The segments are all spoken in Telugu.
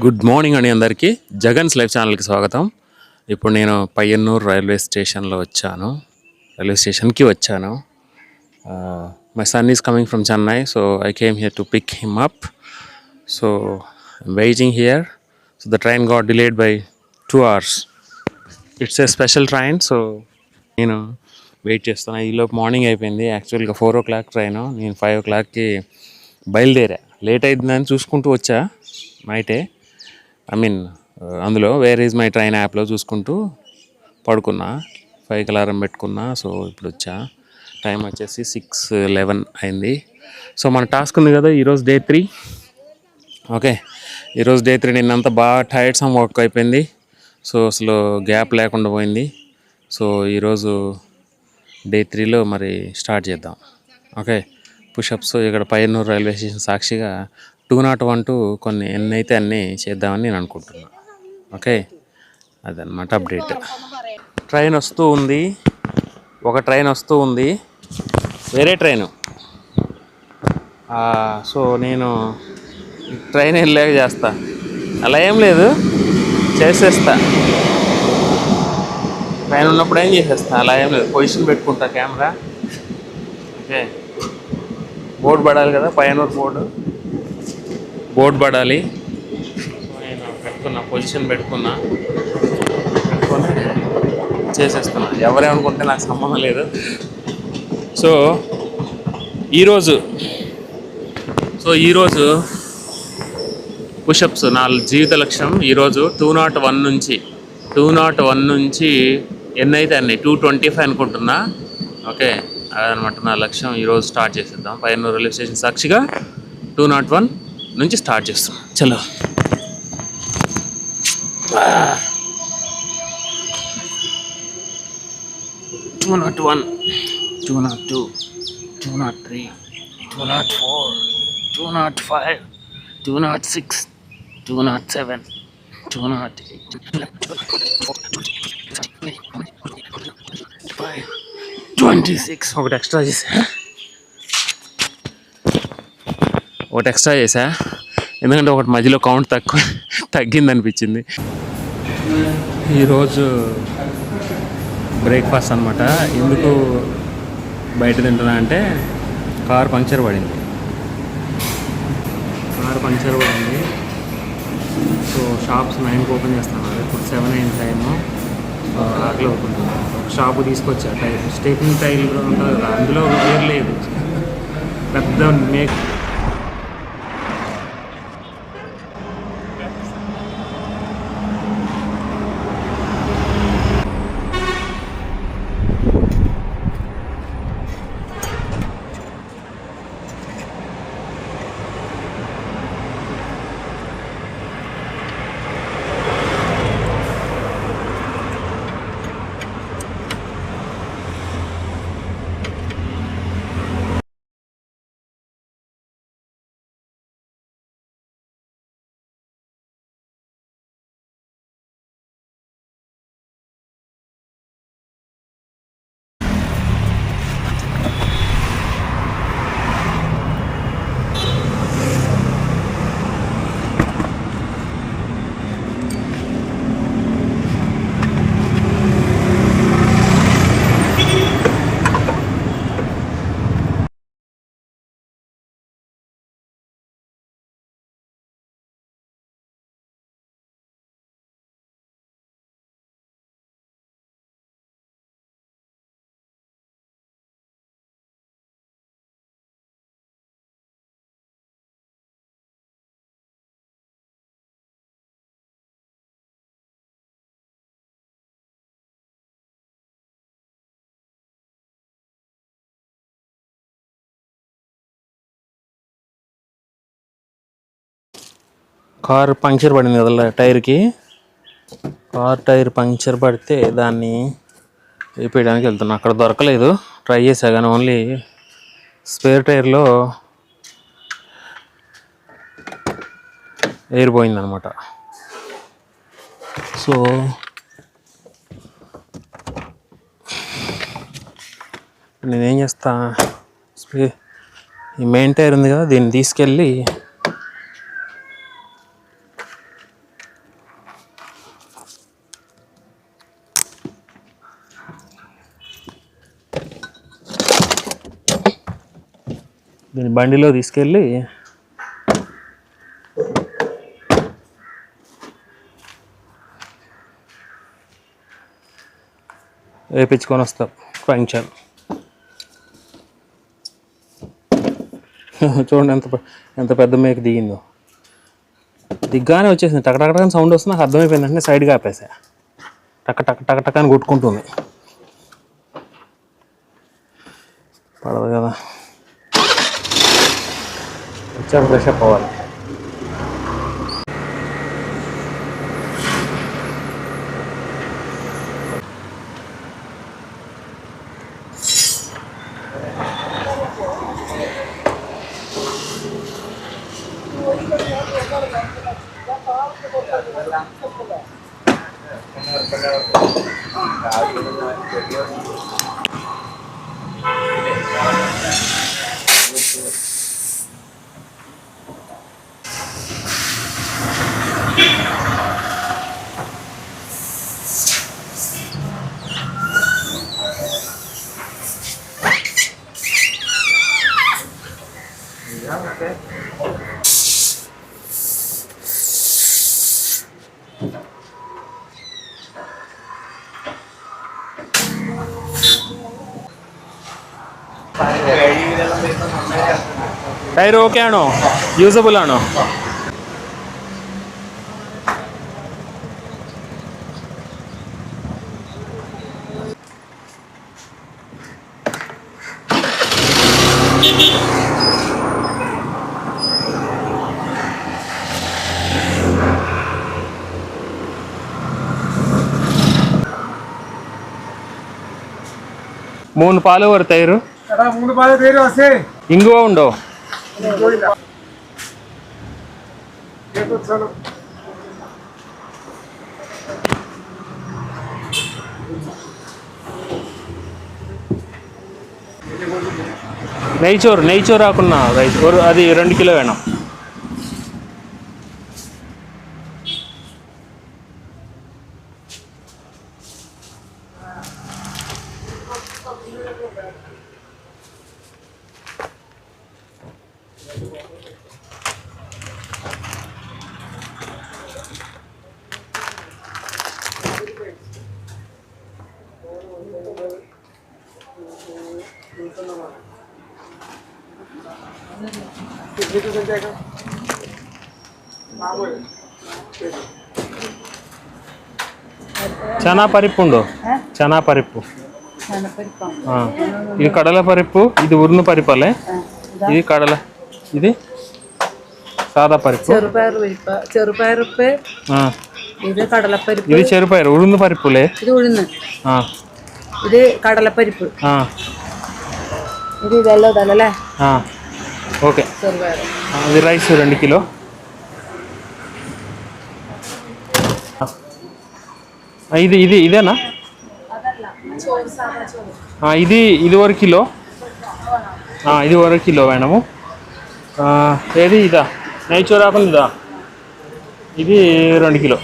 గుడ్ మార్నింగ్ అండి అందరికీ. జగన్స్ లైవ్ ఛానల్కి స్వాగతం. ఇప్పుడు నేను పయ్యన్నూరు రైల్వే స్టేషన్కి వచ్చాను. My son is coming from Chennai, so I came here to pick him up. So waiting here. So the train got delayed by 2 hours. It's a special train, so నేను వెయిట్ చేస్తున్నా. ఈలోపు మార్నింగ్ అయిపోయింది. యాక్చువల్గా 4 o'clock ట్రైను, నేను 5 o'clockకి బయలుదేరా. లేట్ అయిపోయిందని చూసుకుంటూ వచ్చా నైటే. అందులో వేర్ ఈజ్ మై ట్రైన్ యాప్లో చూసుకుంటూ పడుకున్నా. 5కి అలారం పెట్టుకున్నా. సో ఇప్పుడు వచ్చా. టైం వచ్చేసి 6:11 అయింది. సో మన టాస్క్ ఉంది కదా, ఈరోజు డే 3. ఓకే, ఈరోజు డే 3. నిన్నంతా బాగా టైర్డ్సమ్ వర్క్ అయిపోయింది. సో అసలు గ్యాప్ లేకుండా పోయింది. సో ఈరోజు డే 3లో మరి స్టార్ట్ చేద్దాం. ఓకే, పుషప్స్ ఇక్కడ పయ్యన్నూరు రైల్వే స్టేషన్ సాక్షిగా 201 కొన్ని ఎన్నైతే అన్నీ చేద్దామని నేను అనుకుంటున్నాను. ఓకే, అదనమాట అప్డేట్. ట్రైన్ వస్తూ ఉంది, ఒక ట్రైన్ వస్తూ ఉంది, వేరే ట్రైను. సో నేను ట్రైన్ వెళ్ళాక చేస్తా. అలా ఏం లేదు, చేసేస్తా. ట్రైన్ ఉన్నప్పుడు ఏం చేసేస్తా, అలా ఏం లేదు. పొజిషన్ పెట్టుకుంటా కెమెరా. ఓకే, బోర్డు పడాలి కదా, పయ్యన్నూరు బోర్డు పడాలి. నేను పెట్టుకున్నా, పొజిషన్ పెట్టుకుని చేసేస్తున్నా. ఎవరేమనుకుంటే నాకు సంబంధం లేదు. సో ఈరోజు పుషప్స్ నా జీవిత లక్ష్యం. ఈరోజు 201 నుంచి ఎన్నైతే అన్నీ 225 అనుకుంటున్నా. ఓకే, అదనమాట నా లక్ష్యం. ఈరోజు స్టార్ట్ చేసేద్దాం. పయ్యన్నూరు రైల్వే స్టేషన్ సాక్షిగా 201 నుంచి స్టార్ట్ చేస్తున్నాం. చలో. 201, 202, 203, 204, 205, 206, 207, 208, 26. ఒకటి ఎక్స్ట్రా చేసా, ఎందుకంటే ఒకటి మధ్యలో కౌంట్ తగ్గిందనిపించింది. ఈరోజు బ్రేక్ఫాస్ట్ అనమాట. ఎందుకు బయట తింటున్నా అంటే కారు పంక్చర్ పడింది. సో షాప్స్ 9కి ఓపెన్ చేస్తున్నారు. ఇప్పుడు 7 అయిన టైము. ఆకలి అవుతుంది. ఒక షాపు తీసుకొచ్చా, టైల్ స్టేకింగ్ టైల్ ఉంటుంది కదా, అందులో వేరు లేదు, పెద్ద మేక్. కారు పంక్చర్ పడింది కదా టైర్కి. కార్ టైర్ పంక్చర్ పడితే దాన్ని వేపేయడానికి వెళ్తున్నా. అక్కడ దొరకలేదు, ట్రై చేశా కానీ ఓన్లీ స్పేర్ టైర్లో ఎయిర్ పోయిందనమాట. సో నేనేం చేస్తా, ఈ మెయిన్ టైర్ ఉంది కదా, దీన్ని తీసుకెళ్ళి దీన్ని బండిలో తీసుకెళ్ళి వేయించుకొని వస్తాం ఫంక్షన్. చూడండి ఎంత పెద్ద మేక దిగిందో. దిగ్గానే వచ్చేసింది, టకటకటకని సౌండ్ వస్తుంది. నాకు అర్థమైపోయింది అంటే సైడ్గా ఆపేసా. టక టక టక టక అని కొట్టుకుంటుంది. పడదు కదా, వచ్చాక ఫ్రెష్ అప్ అవ్వాలి. ടയർ ഓക്കെ ആണോ? യൂസബിൾ ആണോ? മൂന്ന് പാല് ഒരു തൈര്. ഇങ്ങുവ ഉണ്ടോ? നെയ്ച്ചോറ് ആക്കുന്ന റൈസ് അത് 2 കിലോ വേണം. చనా పరిప్పు ఉండో? చనా పరిప్పు, ఇది కడల పరిప్పు, ఇది ఉరును పరిపలే, ఇది కడల, ఇది సాదా పరిప్పు, ചെറുപയറുപ്പ്, ഇത് കടലപ്പരിപ്പ്, ఇది చెరుపైరు ఉరును పరిప్పులే, ഇത് ഉഴുന്ന്, ഇത് കടലപ്പരിപ്പ്, ഇത് ഇതെല്ലാം ഇതല്ലേ. ఓకే, ചെറുപയർ, అది రైస్ 2 కిలో. ఇదేనా? ఇది 1 కిలో. ఇది 1 కిలో వేణము. ఏది ఇదా నెయ్చోరు ఆకుండా ఇదా, ఇది 2 కిలో.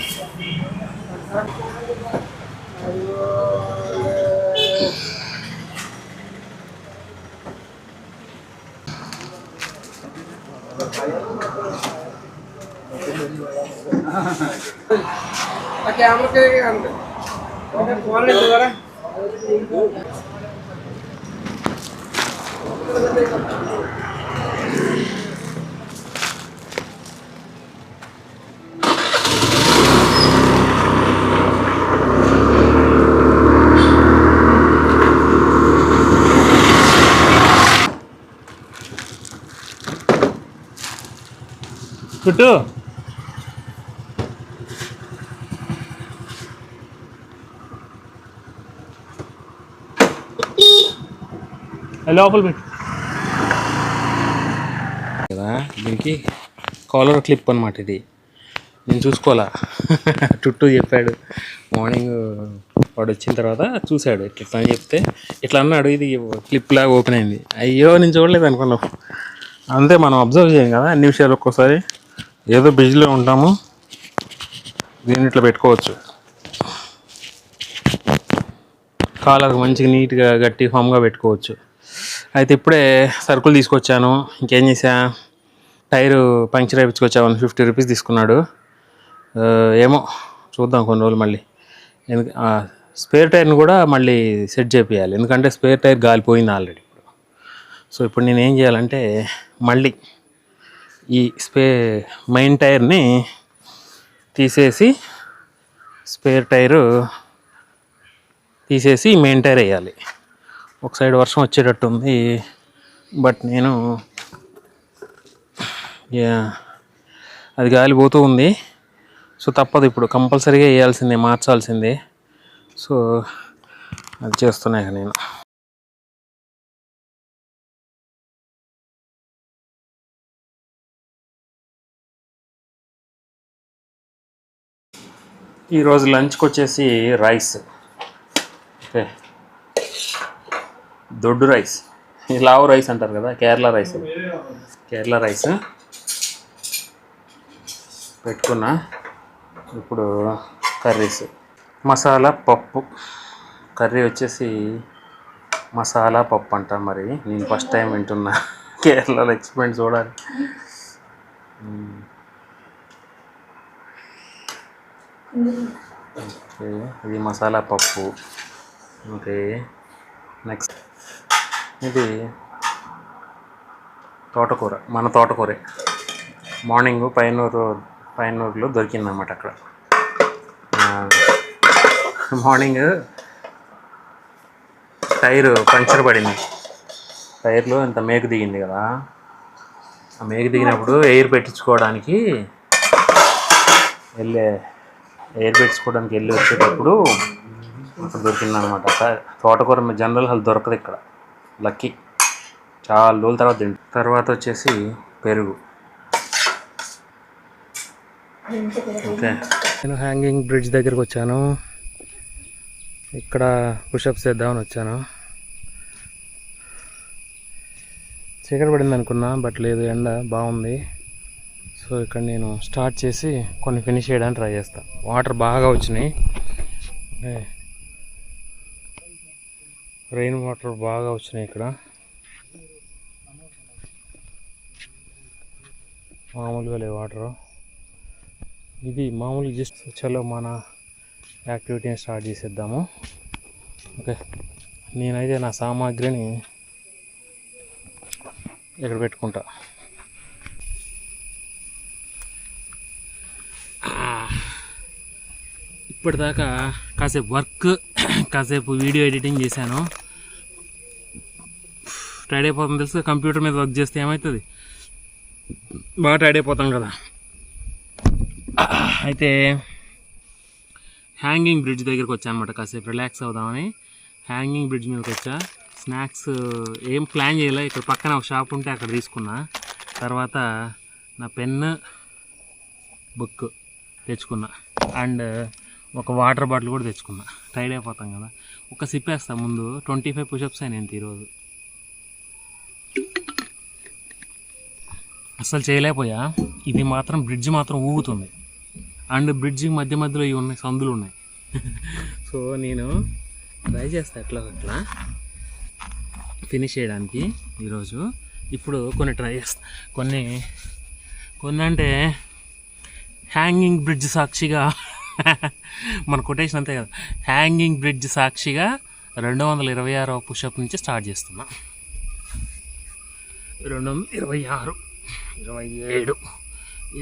చుట్టూ లోపల పెట్టు కదా. దీనికి కాలర్ క్లిప్ అనమాట ఇది. నేను చూసుకోవాలా, చుట్టూ చెప్పాడు మార్నింగ్. వాడు వచ్చిన తర్వాత చూశాడు ఇట్లా అని చెప్తే ఇట్లా అన్నాడు. ఇది క్లిప్ లాగా ఓపెన్ అయింది. అయ్యో నేను చూడలేదు అనుకున్నాం. అంతే, మనం అబ్జర్వ్ చేయం కదా అన్ని విషయాలు. ఒక్కోసారి ఏదో బిజీలో ఉంటాము. దీన్ని ఇట్లా పెట్టుకోవచ్చు, కాలర్ మంచిగా నీట్గా గట్టి ఫామ్గా పెట్టుకోవచ్చు. అయితే ఇప్పుడే సరుకులు తీసుకొచ్చాను. ఇంకేం చేసా, టైరు పంక్చర్ వేయించుకొచ్చా. 150 రూపీస్ తీసుకున్నాడు. ఏమో చూద్దాం కొన్ని రోజులు మళ్ళీ. ఎందుకు స్పేర్ టైర్ని కూడా మళ్ళీ సెట్ చేపియాలి, ఎందుకంటే స్పేర్ టైర్ గాలిపోయింది ఆల్రెడీ. సో ఇప్పుడు నేను ఏం చేయాలంటే మళ్ళీ ఈ మెయిన్ టైర్ని తీసేసి స్పేర్ టైరు తీసేసి మెయిన్ టైర్ వేయాలి. ఒక సైడ్ వర్షం వచ్చేటట్టు ఉంది, బట్ నేను అది గాలిపోతూ ఉంది. సో తప్పదు, ఇప్పుడు కంపల్సరీగా వేయాల్సిందే, మార్చాల్సిందే. సో అది చేస్తున్నాయి నేను. ఈరోజు లంచ్కి వచ్చేసి రైస్. ఓకే, దొడ్డు రైస్, లావు రైస్ అంటారు కదా, కేరళ రైస్ పెట్టుకున్నా. ఇప్పుడు కర్రీస్, మసాలా పప్పు కర్రీ వచ్చేసి మసాలా పప్పు అంట. మరి నేను ఫస్ట్ టైం వింటున్నా, కేరళలో ఎక్స్పెరిమెంట్ చూడాలి. ఓకే, ఇది మసాలా పప్పు. ఓకే, నెక్స్ట్ ఇది తోటకూర, మన తోటకూరే. మార్నింగ్ పైనూరులో దొరికిందన్నమాట. అక్కడ మార్నింగ్ టైరు పంక్చర్ పడింది. టైర్లో ఇంత మేకు దిగింది కదా, ఆ మేకు దిగినప్పుడు ఎయిర్ పెట్టించుకోవడానికి వెళ్ళి వచ్చేటప్పుడు అక్కడ దొరికిందనమాట. తోటకూర జనరల్ హెల్త్ దొరకదు ఇక్కడ, లక్కీ. చాలా రోజుల తర్వాత తర్వాత వచ్చేసి పెరుగు. ఓకే, నేను హ్యాంగింగ్ బ్రిడ్జ్ దగ్గరికి వచ్చాను. ఇక్కడ పుషప్స్ చేద్దామని వచ్చాను. చీకటి పడింది అనుకున్నా, బట్ లేదు, ఎండ బాగుంది. సో ఇక్కడ నేను స్టార్ట్ చేసి కొన్ని ఫినిష్ చేయడానికి ట్రై చేస్తాను. వాటర్ బాగా వచ్చినాయి, రెయిన్ వాటర్ బాగా వచ్చినాయి ఇక్కడ. మామూలుగా లేవు వాటరు. ఇది మామూలుగా జస్ట్ చలో మన యాక్టివిటీని స్టార్ట్ చేసేద్దాము. ఓకే, నేనైతే నా సామాగ్రిని ఇక్కడ పెట్టుకుంటా. ఇప్పటిదాకా కాసేపు వర్క్, కాసేపు వీడియో ఎడిటింగ్ చేశాను. టైడ్ అయిపోతుంది తెలుసు, కంప్యూటర్ మీద వర్క్ చేస్తే ఏమవుతుంది, బాగా టైడ్ అయిపోతాం కదా. అయితే హ్యాంగింగ్ బ్రిడ్జ్ దగ్గరికి వచ్చా అనమాట, కాసేపు రిలాక్స్ అవుదామని. హ్యాంగింగ్ బ్రిడ్జ్ మీదకి వచ్చా. స్నాక్స్ ఏం ప్లాన్ చేయలే, ఇక్కడ పక్కన ఒక షాప్ ఉంటే అక్కడ తీసుకున్నా. తర్వాత నా పెన్ను, బుక్ తెచ్చుకున్నా, అండ్ ఒక వాటర్ బాటిల్ కూడా తెచ్చుకున్నా. టైడ్ అయిపోతాం కదా, ఒక సిప్ వేస్తా ముందు. 25 పుషప్స్ అయినాయి ఈరోజు, అస్సలు చేయలేకపోయా. ఇది మాత్రం బ్రిడ్జ్ మాత్రం ఊగుతుంది, అండ్ బ్రిడ్జి మధ్యలో ఇవి ఉన్నాయి, సందులు ఉన్నాయి. సో నేను ట్రై చేస్తా ఎట్లా ఫినిష్ చేయడానికి ఈరోజు. ఇప్పుడు కొన్ని ట్రై చేస్తా, కొన్ని అంటే హ్యాంగింగ్ బ్రిడ్జ్ సాక్షిగా మన కొటేషన్ అంతే కదా, హ్యాంగింగ్ బ్రిడ్జ్ సాక్షిగా 226వ పుషప్ నుంచి స్టార్ట్ చేస్తున్నా. 226, 27,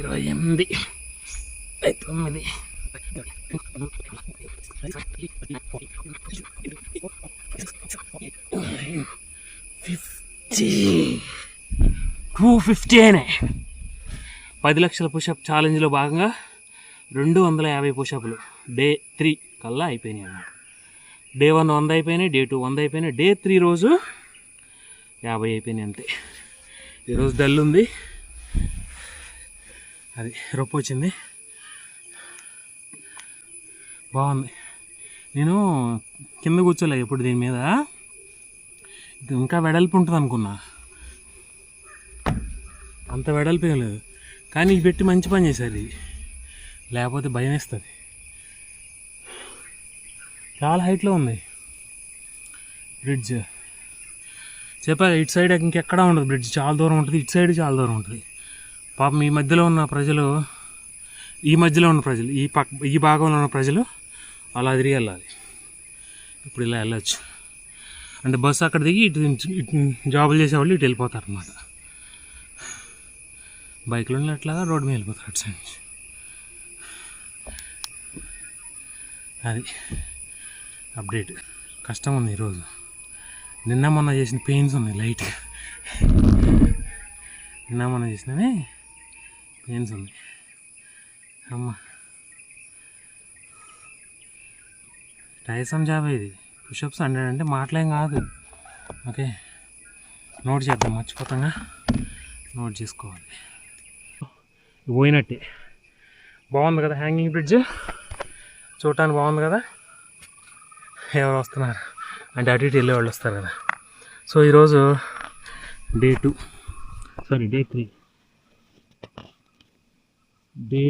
28, 9, 250 అయినాయి. 10 లక్షల పుషప్ ఛాలెంజ్లో భాగంగా 250 పుషప్లు డే 3 కల్లా అయిపోయినాయి అన్నమాట. డే 1 100 అయిపోయినాయి, డే 2 100 అయిపోయినాయి, డే 3 రోజు 50 అయిపోయినాయి అంతే. ఈరోజు డల్ ఉంది, అది రొప్ప వచ్చింది, బాగుంది. నేను కింద కూర్చోలే ఎప్పుడు దీని మీద, ఇది ఇంకా వెడల్పు ఉంటుంది అనుకున్నా, అంత వెడల్పు ఏం లేదు. కానీ ఇది పెట్టి మంచి పని చేశారు ఇది, లేకపోతే భయం వేస్తుంది. చాలా హైట్లో ఉంది బ్రిడ్జ్. చెప్పాలి ఇటు సైడ్ ఇంకెక్కడా ఉండదు బ్రిడ్జ్, చాలా దూరం ఉంటుంది, ఇటు సైడ్ చాలా దూరం ఉంటుంది. పాపం ఈ మధ్యలో ఉన్న ప్రజలు, ఈ భాగంలో ఉన్న ప్రజలు అలా తిరిగి వెళ్ళాలి. ఇప్పుడు ఇలా వెళ్ళచ్చు అంటే బస్సు అక్కడ దిగి ఇటు జాబులు చేసేవాళ్ళు ఇటు వెళ్ళిపోతారు అన్నమాట. బైక్లో అట్లాగా రోడ్డు మీద వెళ్ళిపోతారు అటు సైడ్ నుంచి. అది అప్డేట్. కష్టం ఉంది ఈరోజు. నిన్న మొన్న చేసిన పెయిన్స్ ఉన్నాయి లైట్గా, నిన్న మొన్న చేసినవి పెయిన్స్ ఉన్నాయి. అమ్మ టైసం జాబ్ ఇది. పుషప్స్ 100 అంటే మాటలేం కాదు. ఓకే, నోట్ చేద్దాం, మర్చిపోతాగా నోట్ చేసుకోవాలి. పోయినట్టే. బాగుంది కదా హ్యాంగింగ్ బ్రిడ్జ్, చూడటానికి బాగుంది కదా. ఎవరు వస్తున్నారు అంటే అటు ఇటు వెళ్ళే వాళ్ళు వస్తారు కదా. సో ఈరోజు డే 3. డే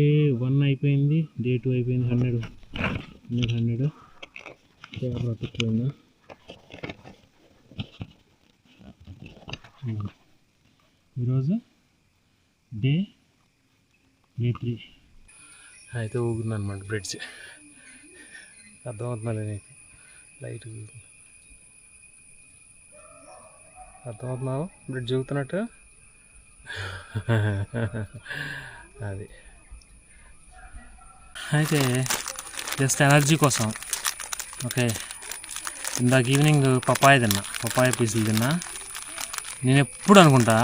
1 అయిపోయింది, డే 2 అయిపోయింది. 100 ఎక్కువైందా. ఈరోజు డే 3 అయితే ఊగుందన్నమాట బ్రిడ్జ్. అర్థమవుతుందా నీకు? లైట్ అర్థమవుతున్నావు బ్రిడ్జ్ ఊగుతున్నట్టు? అది అయితే జస్ట్ ఎనర్జీ కోసం. ఓకే, ఇందాక ఈవినింగ్ పపాయ పీసులు తిన్నా. నేను ఎప్పుడు అనుకుంటా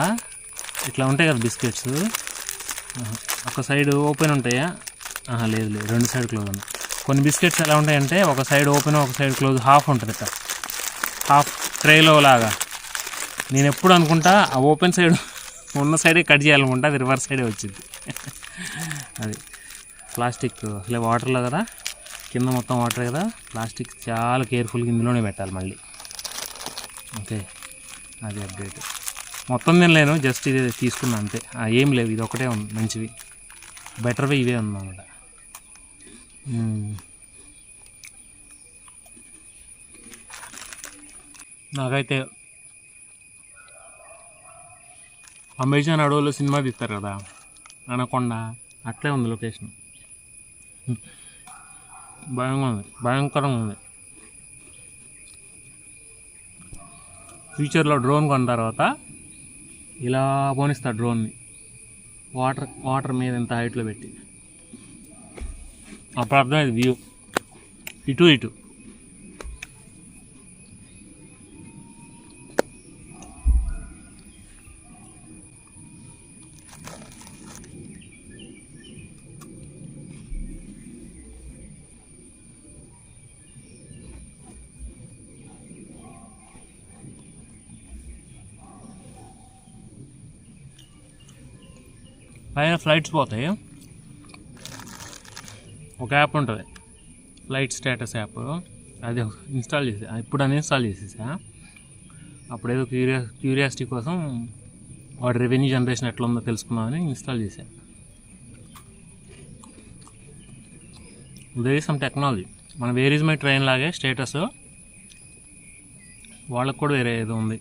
ఇట్లా ఉంటాయి కదా బిస్కెట్స్, ఒక సైడ్ ఓపెన్ ఉంటాయా? లేదు, 2 సైడ్ క్లోజ్ ఉన్నాయి. కొన్ని బిస్కెట్స్ ఎలా ఉంటాయంటే ఒక సైడ్ ఓపెన్, ఒక సైడ్ క్లోజ్, హాఫ్ ఉంటుంది ఇట్లా, హాఫ్ ట్రేలో లాగా. నేను ఎప్పుడు అనుకుంటా ఆ ఓపెన్ సైడ్ ఉన్న సైడే కట్ చేయాలనుకుంటా, అది రివర్స్ సైడే వచ్చింది. అది ప్లాస్టిక్ అసలే వాటర్లో కదా, కింద మొత్తం వాటర్ కదా, ప్లాస్టిక్ చాలా కేర్ఫుల్గా ఇందులోనే పెట్టాలి మళ్ళీ. ఓకే, అది అప్డేట్. మొత్తం తినలేను, జస్ట్ ఇది తీసుకున్నా అంతే. ఏం లేవు, ఇది ఒకటే ఉంది మంచివి, బెటర్వి ఇవే ఉందన్నమాట. నాకైతే అమెజాన్ అడవుల్లో సినిమా తీస్తారు కదా, అనకొండ, అట్లే ఉంది లొకేషన్. భయంకరంగా ఉంది. ఫ్యూచర్లో డ్రోన్ కొన్న తర్వాత ఇలా పోనిస్తా డ్రోన్ని వాటర్ మీద ఎంత హైట్లో పెట్టి, అప్పుడు అర్థమైంది వ్యూ ఇటు. పైన ఫ్లైట్స్ పోతాయి, ఒక యాప్ ఉంటుంది ఫ్లైట్ స్టేటస్ యాప్, అది ఇన్స్టాల్ చేసా. ఇప్పుడు అన్ఇన్స్టాల్ చేసేసా. అప్పుడేదో క్యూరియాసిటీ కోసం వాడి రెవెన్యూ జనరేషన్ ఎట్లా ఉందో తెలుసుకుందామని ఇన్స్టాల్ చేశా. There is some technology. మన వేర్ ఈజ్ మై ట్రైన్ లాగే స్టేటస్ వాళ్ళకు కూడా వేరే ఏదో ఉంది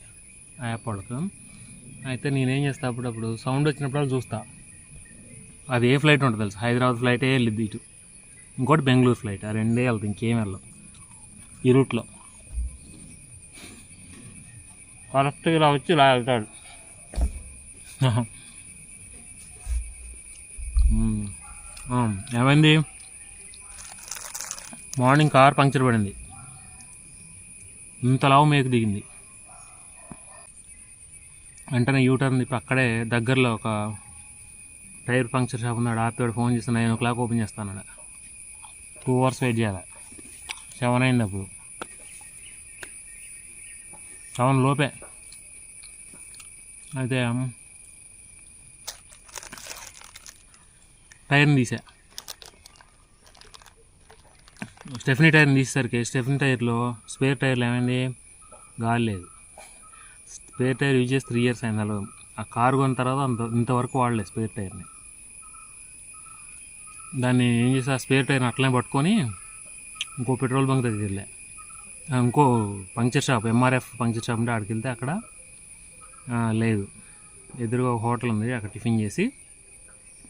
ఆ యాప్ వాళ్ళకు. అయితే నేనేం చేస్తా, అప్పుడప్పుడు సౌండ్ వచ్చినప్పుడు చూస్తా అది ఏ ఫ్లైట్ ఉంటుంది తెలుసు. హైదరాబాద్ ఫ్లైటే వెళ్ళిద్ది ఇటు, ఇంకోటి బెంగళూరు ఫ్లైట్, ఆ 2 వెళ్తాయి, ఇంకేం వెళ్ళవు ఈ రూట్లో. కరెక్ట్గా ఇలా వచ్చి ఇలా వెళ్తాడు. ఏమైంది? మార్నింగ్ కార్ పంక్చర్ పడింది, ఇంతలావు మేకు దిగింది. వెంటనే యూటర్న్ తిప్పి అక్కడే దగ్గరలో ఒక టైర్ పంక్చర్ షాప్ ఉన్నాడు, ఆపివాడు. ఫోన్ చేస్తే 9 o'clock ఓపెన్ చేస్తాను. 2 hours వెయిట్ చేయాలి. 7 అయింది అప్పుడు, 7 లోపే. అయితే టైర్ని తీసా, స్టెఫనీ టైర్ని తీసేసరికి స్టెఫనీ టైర్లో స్పేర్ టైర్లు ఏమైంది, గాలి లేదు. స్పేర్ టైర్ యూజ్ చేసి 3 years అయింది. అలా ఆ కారు కొన్న తర్వాత ఇంతవరకు వాడలేదు స్పేర్ టైర్ని. దాన్ని ఏం చేసి ఆ స్పేర్ టైర్ని అట్లనే పట్టుకొని ఇంకో పెట్రోల్ బంక్ దగ్గరికి వెళ్ళా. ఇంకో puncture shop, MRF puncture shop ఉంటే అక్కడికి వెళ్తే అక్కడ లేదు, ఎదురుగా ఒక హోటల్ ఉంది, అక్కడ టిఫిన్ చేసి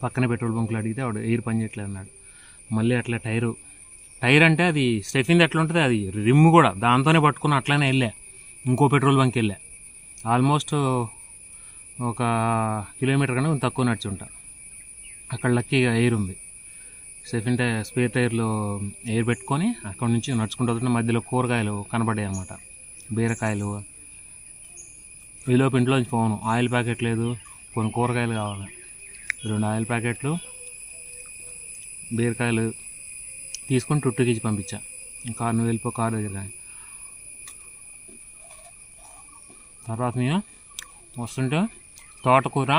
పక్కనే పెట్రోల్ బంకులు అడిగితే ఆవిడ ఎయిర్ పని చేయట్లేదు అన్నాడు. మళ్ళీ అట్లా టైర్ అంటే అది స్టెఫిన్ ఎట్లా ఉంటుంది, అది రిమ్ కూడా దాంతోనే పట్టుకుని అట్లానే వెళ్ళా. ఇంకో పెట్రోల్ బంక్ వెళ్ళా, ఆల్మోస్ట్ ఒక కిలోమీటర్ కన్నా కొంచెం తక్కువ నడిచి ఉంటా. అక్కడ లక్కీగా ఎయిర్ ఉంది, స్టెఫిన్ స్పేర్ టైర్లో ఎయిర్ పెట్టుకొని అక్కడ నుంచి నడుచుకుంటూ వస్తుంటే మధ్యలో కూరగాయలు కనబడ్డాయి అన్నమాట, బీరకాయలు. ఈలోపు ఇంట్లోంచి ఫోను, ఆయిల్ ప్యాకెట్ లేదు, కొన్ని కూరగాయలు కావాలి, 2 ఆయిల్ ప్యాకెట్లు, బీరకాయలు తీసుకొని టుట్టుకి ఇచ్చి పంపించా. కారు నువ్వు వెళ్ళిపో, కారు దగ్గర. తర్వాత నేను వస్తుంటే తోటకూర,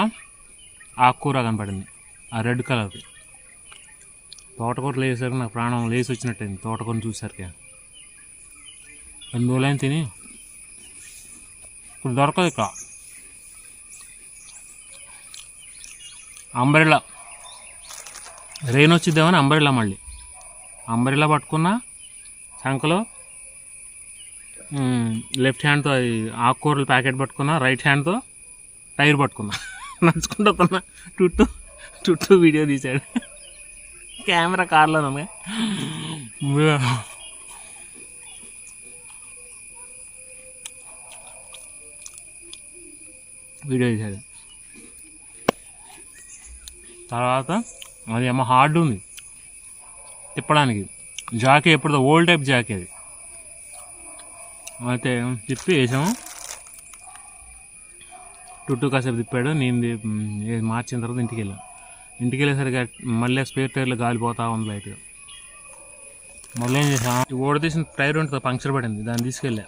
ఆకుకూర కనపడింది, ఆ రెడ్ కలర్ది. తోటకూర లేసరికి నాకు ప్రాణం లేచి వచ్చినట్టయింది తోటకూరని చూసరికి. 2 రోజులైనా తిని ఇప్పుడు దొరకదు ఇక్కడ. అంబ్రెల్లా, రెయిన్ వచ్చిద్దామని అంబ్రెల్లా పట్టుకున్నా శంకలో, లెఫ్ట్ హ్యాండ్తో అది ఆకుకూరల ప్యాకెట్ పట్టుకున్నా, రైట్ హ్యాండ్తో టైర్ పట్టుకున్నా, నడుచుకుంటున్నా. చుట్టూ వీడియో తీశాడు, కెమెరా కార్లో వీడియో తీశాడు. తర్వాత అది ఏమో హార్డ్ ఉంది తిప్పడానికి, జాకీ ఎప్పుడుదో ఓల్డ్ టైప్ జాకీ అది. అయితే తిప్పి వేసాము, చుట్టూ కాసేపు తిప్పాడు, నేను మార్చిన తర్వాత ఇంటికి వెళ్ళేసరికి మళ్ళీ స్పేర్ టైర్లో గాలిపోతా ఉంది లైట్గా. మళ్ళీ ఏం చేసాం, ఓడదీసిన టైర్ ఉంటుంది పంక్చర్ పడింది, దాన్ని తీసుకెళ్ళా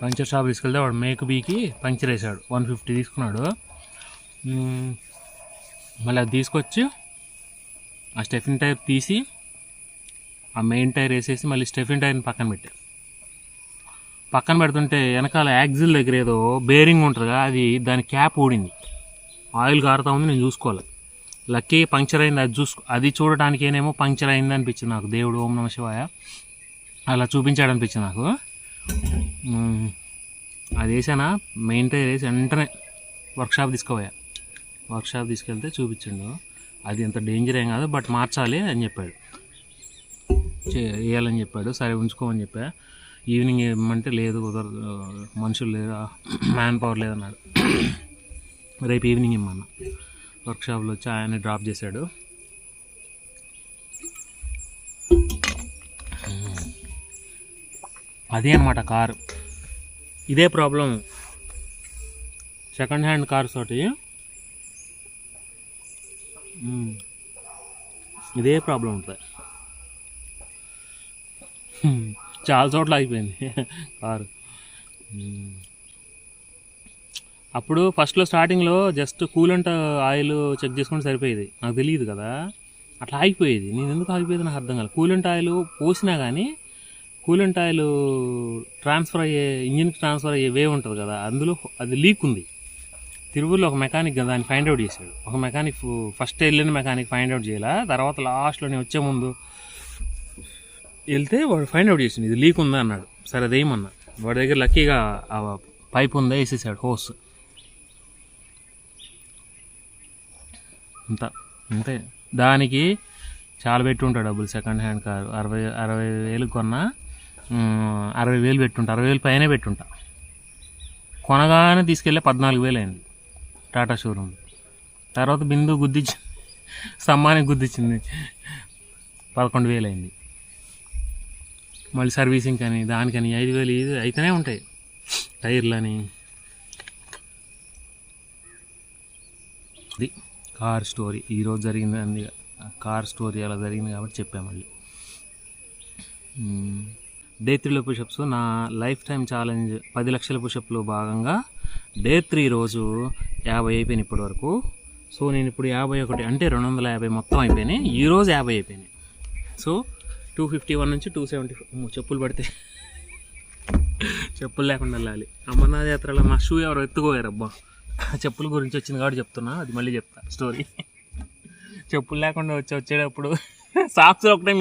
పంక్చర్ షాప్ తీసుకెళ్తే వాడు మేక్ బీకి పంక్చర్ వేసాడు, 150 తీసుకున్నాడు. మళ్ళీ అది తీసుకొచ్చి ఆ స్టెఫిన్ టైర్ తీసి ఆ మెయిన్ టైర్ వేసేసి మళ్ళీ స్టెఫిన్ టైర్ని పక్కన పెడుతుంటే వెనకాల యాక్సిల్ దగ్గర ఏదో బేరింగ్ ఉంటుందిగా, అది దాని క్యాప్ ఊడింది, ఆయిల్ కారుతా ఉంది, నేను చూసుకోవాలి. లక్కీ పంక్చర్ అయింది, అది చూడటానికి ఏనేమో పంక్చర్ అయింది అనిపించింది నాకు. దేవుడు ఓం నమ శివాయ అలా చూపించాడు అనిపించింది నాకు. అది వేసానా, మెయిన్ టైర్ వేసి వెంటనే వర్క్షాప్ తీసుకెళ్తే చూపించిండు. అది ఎంత డేంజర్ ఏం కాదు, బట్ మార్చాలి అని చెప్పాడు, వేయాలని చెప్పాడు. సరే ఉంచుకోమని చెప్పా. ఈవినింగ్ ఏమంటే లేదు, కుదరదు, మనుషులు లేరు, మ్యాన్ పవర్ లేదన్నాడు. రేపు ఈవినింగ్ ఇమ్మన్నా. వర్క్షాప్లో వచ్చి ఆయన డ్రాప్ చేశాడు. అదే అనమాట కారు, ఇదే ప్రాబ్లం సెకండ్ హ్యాండ్ కార్స్ తోటి, ఇదే ప్రాబ్లం ఉంటుంది. చాలా చోట్ల అయిపోయింది కారు. అప్పుడు ఫస్ట్లో స్టార్టింగ్లో జస్ట్ కూలెంట్ ఆయిల్ చెక్ చేసుకుంటే సరిపోయేది, నాకు తెలియదు కదా, అట్లా ఆగిపోయేది. నేను ఎందుకు ఆగిపోయేది నాకు అర్థం కాదు. కూలెంట్ ఆయిల్ పోసినా కానీ కూలెంట్ ఆయిల్ ఇంజిన్కి ట్రాన్స్ఫర్ అయ్యే వే ఉంటుంది కదా, అందులో అది లీక్ ఉంది. తిరువురులో ఒక మెకానిక్ దాన్ని ఫైండ్ అవుట్ చేశాడు. ఒక మెకానిక్ ఫస్ట్ వెళ్ళిన మెకానిక్ ఫైండ్ అవుట్ చేయాల, తర్వాత లాస్ట్లో నేను వచ్చే ముందు వెళ్తే వాడు ఫైండ్ అవుట్ చేసింది, ఇది లీక్ ఉందా అన్నాడు. సరే అదేమన్నా, వాడి దగ్గర లక్కీగా ఆ పైప్ ఉందా వేసేసాడు, హోస్. అంతే, దానికి చాలా పెట్టి ఉంటాడు డబ్బులు. సెకండ్ హ్యాండ్ కారు 60,000 కొన్నా, 60,000 పెట్టుంటా, 60,000 పైనే పెట్టుంటా. కొనగానే తీసుకెళ్ళి 14,000 అయింది టాటా షోరూమ్. తర్వాత బిందు సమ్మానికి గుద్దిచ్చింది, 11,000 అయింది. మళ్ళీ సర్వీసింగ్ అని దానికని 5,000 ఇది అయితేనే ఉంటాయి, టైర్లని. ఇది కార్ స్టోరీ ఈరోజు జరిగింది, కార్ స్టోరీ అలా జరిగింది కాబట్టి చెప్పాను. మళ్ళీ డే 3లో పుషప్స్, నా లైఫ్ టైం ఛాలెంజ్ 10 లక్షల పుషప్లో భాగంగా డే 3 రోజు 50 అయిపోయినాయి ఇప్పటి వరకు. సో నేను ఇప్పుడు 51 అంటే 250 మొత్తం అయిపోయినాయి. ఈరోజు 50 అయిపోయినాయి. సో 251 నుంచి 274. చెప్పులు పడితే చెప్పులు లేకుండా వెళ్ళాలి. అమర్నాథ్ యాత్రలో మా షూ ఎవరో ఎత్తుకోయారు. అబ్బా, చెప్పుల గురించి వచ్చింది కాబట్టి చెప్తున్నా, అది మళ్ళీ చెప్తా స్టోరీ. చెప్పులు లేకుండా వచ్చేటప్పుడు సాక్స్లో ఒకటే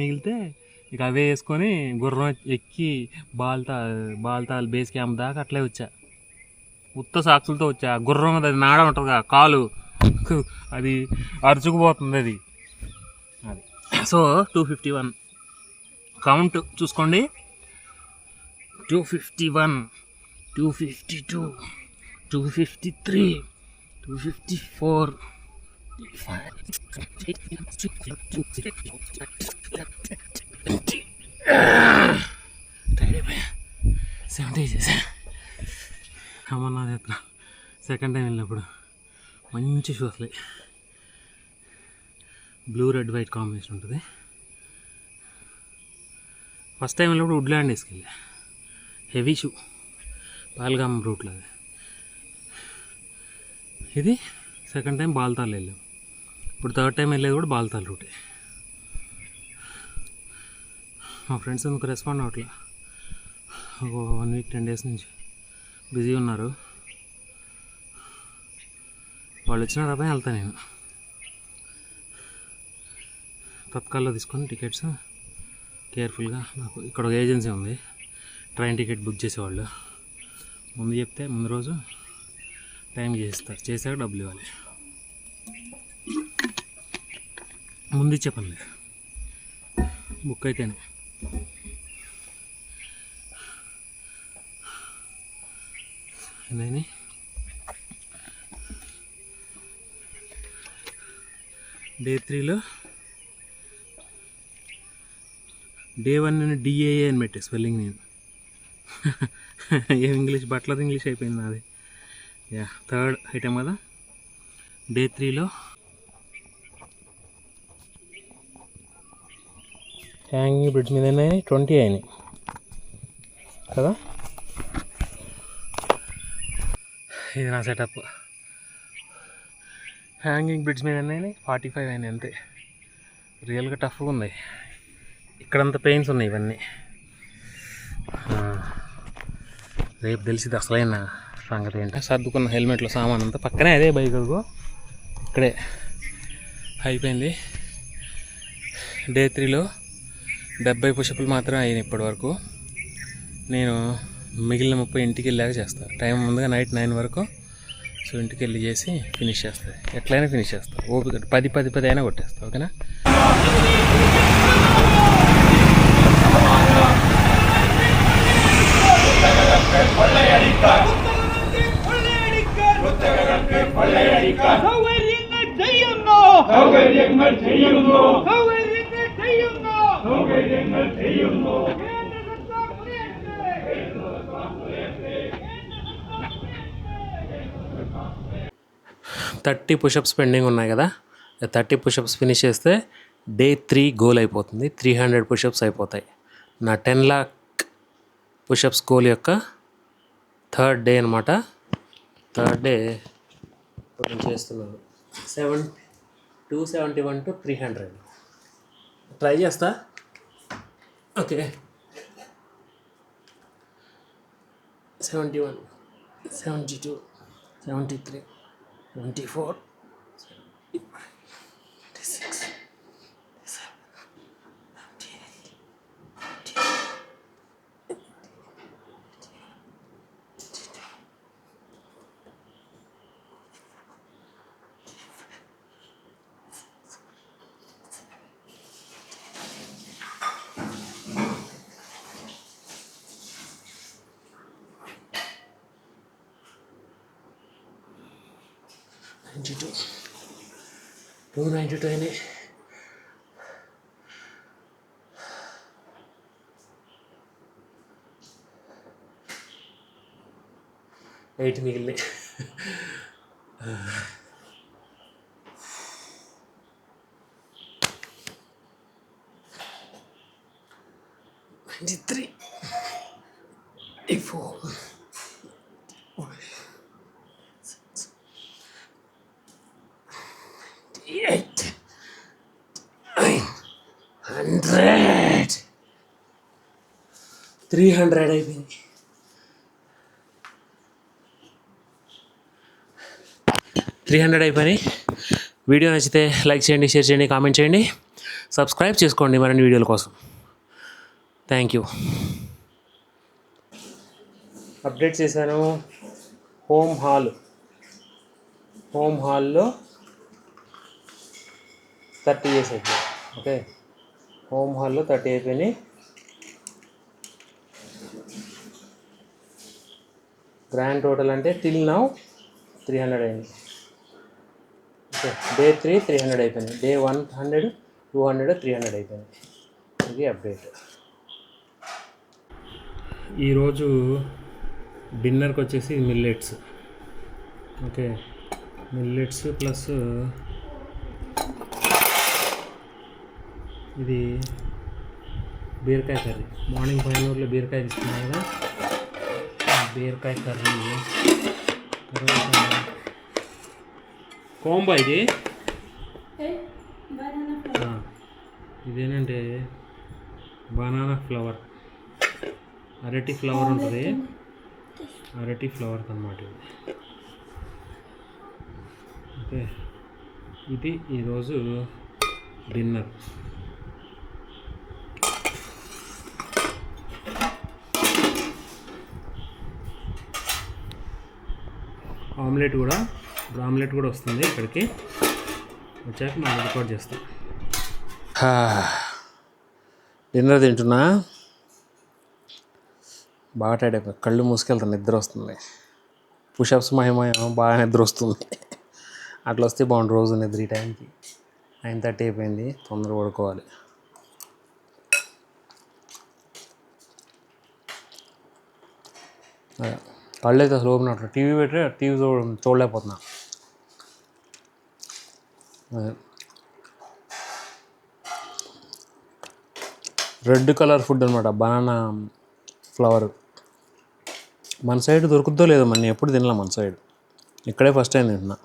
మిగిలితే ఇక అవే వేసుకొని గుర్రం ఎక్కి బాల్తాల్ బేస్ క్యాంప్ దాకా అట్లే వచ్చా. ఉత్త సాక్షులతో వచ్చా. గుర్రం అది నాడ ఉంటుంది కదా కాలు, అది అరుచుకుపోతుంది అది. సో 251 కౌంట్ చూసుకోండి. 251, 252, 253, 254, 70 చేసా. అమర్నాథ్ యాత్ర సెకండ్ టైం వెళ్ళినప్పుడు మంచి షూస్లే, బ్లూ రెడ్ వైట్ కాంబినేషన్ ఉంటుంది. ఫస్ట్ టైం వెళ్ళినప్పుడు వుడ్లాండ్ వేసుకెళ్ళా, హెవీ షూ, పాల్గామ్ రూట్లో. అది ఇది సెకండ్ టైం బాల్తాల్ వెళ్ళాం. ఇప్పుడు థర్డ్ టైం వెళ్ళేది కూడా బాల్తాల్ రూటే. మా ఫ్రెండ్స్ ఎందుకు రెస్పాండ్ అవ్వట్లా, 1 వీక్ 10 డేస్ నుంచి బిజీ ఉన్నారు. వాళ్ళు వచ్చిన రూపాయి వెళ్తా నేను. తత్కాల్లో తీసుకొని టికెట్స్ కేర్ఫుల్గా. నాకు ఇక్కడ ఒక ఏజెన్సీ ఉంది, ట్రైన్ టికెట్ బుక్ చేసేవాళ్ళు. ముందు చెప్తే ముందు రోజు టైం చేస్తారు, చేసాక డబ్బులు ఇవ్వాలి. ముందు ఇచ్చే పని లేదు, బుక్ అయితేనే. ఏంటని డే 3లో డే 1 డిఏఏ అని పెట్టే స్పెల్లింగ్ నేను. ఏం ఇంగ్లీష్, బట్లర్ ఇంగ్లీష్ అయిపోయింది అది. యా, థర్డ్ ఐటమ్ కదా. డే 3లో హ్యాంగింగ్ బ్రిడ్జ్ మీద 20 అయినాయి కదా. ఇది నా సెటప్. హ్యాంగింగ్ బ్రిడ్జ్ మీద 45 అయినాయి అంతే. రియల్గా టఫ్గా ఉంది. ఇక్కడంతా పెయిన్స్ ఉన్నాయి ఇవన్నీ. రేపు తెలిసింది అసలైన సంగతి ఏంటో. సర్దుకున్న హెల్మెట్లో సామాన్ అంతా పక్కనే, అదే బైక్ అదిగో ఇక్కడే అయిపోయింది. డే 3లో 70 పుషప్లు మాత్రమే అయినాయి ఇప్పటి వరకు. నేను మిగిలిన 30 ఇంటికి వెళ్ళాక చేస్తాను. టైం ముందుగా నైట్ 9 వరకు. సో ఇంటికి వెళ్ళి చేసి ఫినిష్ చేస్తుంది. ఎట్లయినా ఫినిష్ చేస్తాను. ఓపిక 10 అయినా కొట్టేస్తాను. ఓకేనా. థర్టీ పుషప్స్ పెండింగ్ ఉన్నాయి కదా. 30 పుషప్స్ ఫినిష్ చేస్తే డే 3 గోల్ అయిపోతుంది. 300 పుషప్స్ అయిపోతాయి. నా 10 lakh పుషప్స్ గోల్ యొక్క థర్డ్ డే అనమాట. థర్డ్ డే నేను చేస్తున్నాను. 271 to 300 ట్రై చేస్తా. ఓకే. 71, 72, 73, 24, 26, 92, 292 అయినాయి. ఎయిట్ మిగిలినాయి. త్రీ 4 8 100 300 అయిపోయింది. వీడియో నచ్చితే లైక్ చేయండి, షేర్ చేయండి, కామెంట్ చేయండి, సబ్స్క్రైబ్ చేసుకోండి మరిన్ని వీడియోల కోసం. Thank you. అప్డేట్ చేశాను. హోమ్ హాల్లో 30 ఇయర్స్ అయిపోయింది. ఓకే, హోమ్ హాల్లో 30 అయిపోయినాయి. గ్రాండ్ టోటల్ అంటే టిల్ నౌ 300 అయింది. ఓకే, డే 3 300 అయిపోయింది. డే 100 200 300 అయిపోయింది. ఇది అప్డేట్. ఈరోజు డిన్నర్కి వచ్చేసి మిల్లెట్స్. ఓకే, మిల్లెట్స్ ప్లస్ ఇది బీరకాయ కర్రీ. మార్నింగ్ 5 ఊర్లో బీరకాయ తీసుకున్నాం కదా, బీరకాయ కర్రీ. కోంబా ఇది ఇదేనంటే బనానా ఫ్లవర్, అరటి ఫ్లవర్ ఉంటుంది, అరటి ఫ్లవర్ అన్నమాట ఇది. ఓకే, ఇది ఈరోజు డిన్నర్. ఆమ్లెట్ కూడా వస్తుంది. ఇక్కడికి వచ్చాక మనం రికార్డ్ చేస్తాం. డిన్నర్ తింటున్నా, బాగా టైడ్ అయిపోయింది, కళ్ళు మూసుకెళ్తాను, నిద్ర వస్తుంది. పుషప్స్ మహిమయం బాగా నిద్ర వస్తుంది. అట్లా వస్తే బాగుండు. రోజు నిద్ర ఈ టైంకి 9:30 అయిపోయింది, తొందరగా పడుకోవాలి. కళ్ళు అయితే అసలు ఓపెన్ అట్లా టీవీ పెట్టి టీవీ చూడలేకపోతున్నా. రెడ్ కలర్ ఫుడ్ అనమాట, బనానా ఫ్లవర్. మన సైడ్ దొరుకుద్దో లేదో, మన ఎప్పుడు తినలే మన సైడ్. ఇక్కడే ఫస్ట్ టైం తింటున్నా.